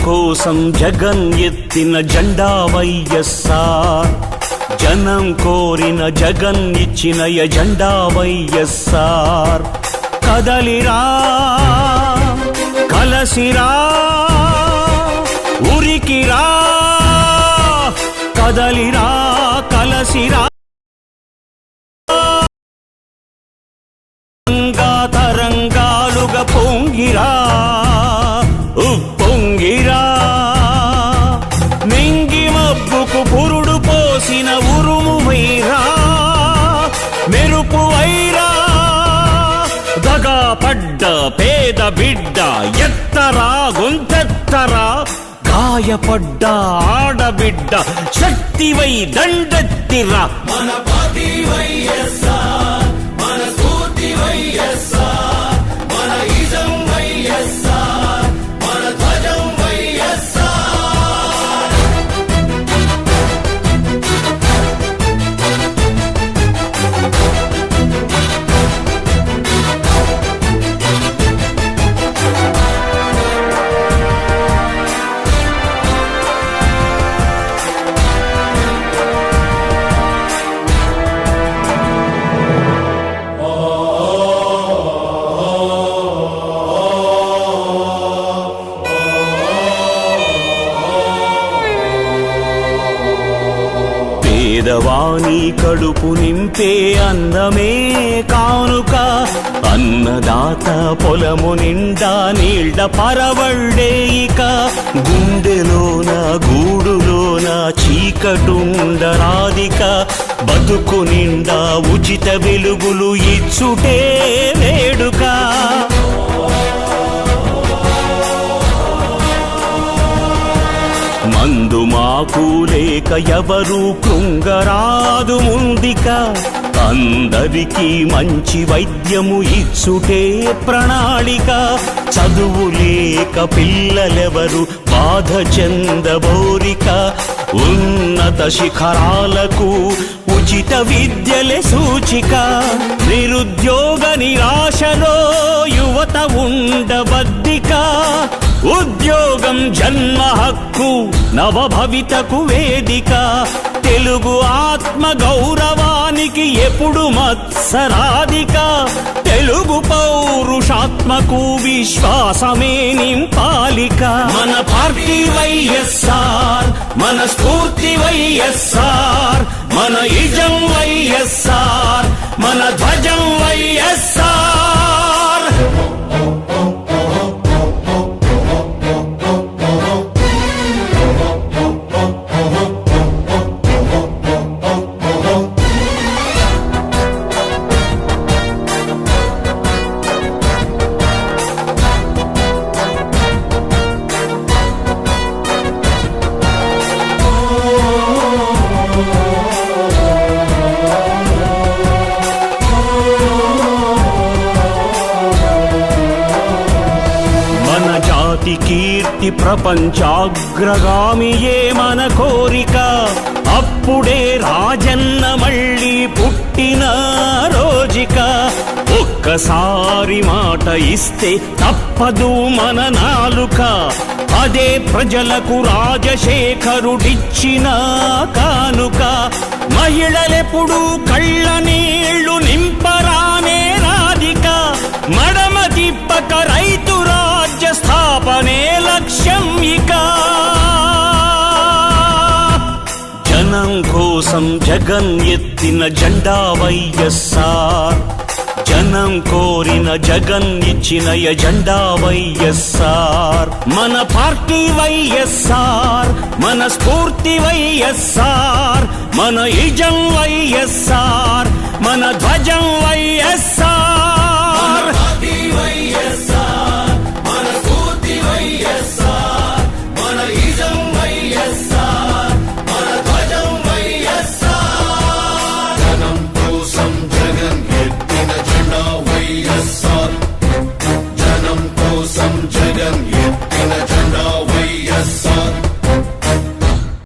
కోసం జగన్ ఎత్తిన జెండా వైఎస్ఆర్, జనం కోరిన జగన్ ఇచ్చిన ఎజెండా వైఎస్ఆర్. కదలిరా కలసిరా ఉరికిరా, కదలిరా కలసిరా తరంగాలుగా పొంగిరా ఉప్పొంగిరా. మింగి మబ్బుకు పురుడు పోసిన ఉరుము వైరా, మెరుపు వైరా. దగా పడ్డ పేద బిడ్డ ఎత్తరా గొంతెత్తరా, గాయపడ్డ ఆడబిడ్డ శక్తివై దండెత్తిరా. మన పార్టీ వైఎస్ఆర్, మన స్ఫూర్తి వైఎస్ఆర్, మన ఇజం వైఎస్ఆర్, మన ధ్వజం వైఎస్ఆర్. పేదవాని కడుపు నింపే అన్నమే కానుక, అన్నదాత పొలము నిండా నీళ్ల పరవళ్ళే ఇక. గుండెలోన గూడులోన చీకటుండరాదిక, బతుకు నిండా ఉచిత వెలుగులు ఇచ్చుటే వేడుక. మందు మాకు లేక ఎవరు కృంగరాదు ముందిక, అందరికీ మంచి వైద్యము ఇచ్చుటే ప్రణాళిక. చదువు లేక పిల్లలెవరు బాధ చెందబోరిక, ఉన్నత శిఖరాలకు ఉచిత విద్యలే సూచిక. నిరుద్యోగ నిరాశలో యువత ఉండబద్దిక, ఉద్యోగం జన్మ హక్కు నవభవితకు వేదిక. తెలుగు ఆత్మ గౌరవానికి ఎప్పుడు మత్సరాధిక, తెలుగు పౌరుషాత్మకు విశ్వాసమే నింపాలిక. మన పార్టీ వైఎస్ఆర్, మన స్ఫూర్తి వైఎస్ఆర్, మన ఇజం వైఎస్ఆర్, మన ధ్వజం వైఎస్ఆర్. కీర్తి ప్రపంచాగ్రగామియే మన కోరిక, అప్పుడే రాజన్న మళ్ళీ పుట్టిన రోజిక. ఒక్కసారి మాట ఇస్తే తప్పదు మన నాలుక, అదే ప్రజలకు రాజశేఖరుడిచ్చిన కానుక. మహిళలెప్పుడు కళ్ళ నీళ్లు నింపరానే రాధిక, మడమ తిప్పక రైతు రాజ్య స్థాపనే లక్ష్యం ఇక. జనం కోసం జగన్ ఎత్తిన జెండా వైఎస్ఆర్, జనం కోరిన జగన్ ఇచ్చిన ఎజెండా వైఎస్ఆర్. మన పార్టీ వైఎస్ఆర్, మన స్ఫూర్తి వైఎస్ఆర్, మన ఇజం వైఎస్ఆర్, మన ధ్వజం వైఎస్ఆర్. మన పార్టీ వైఎస్ఆర్.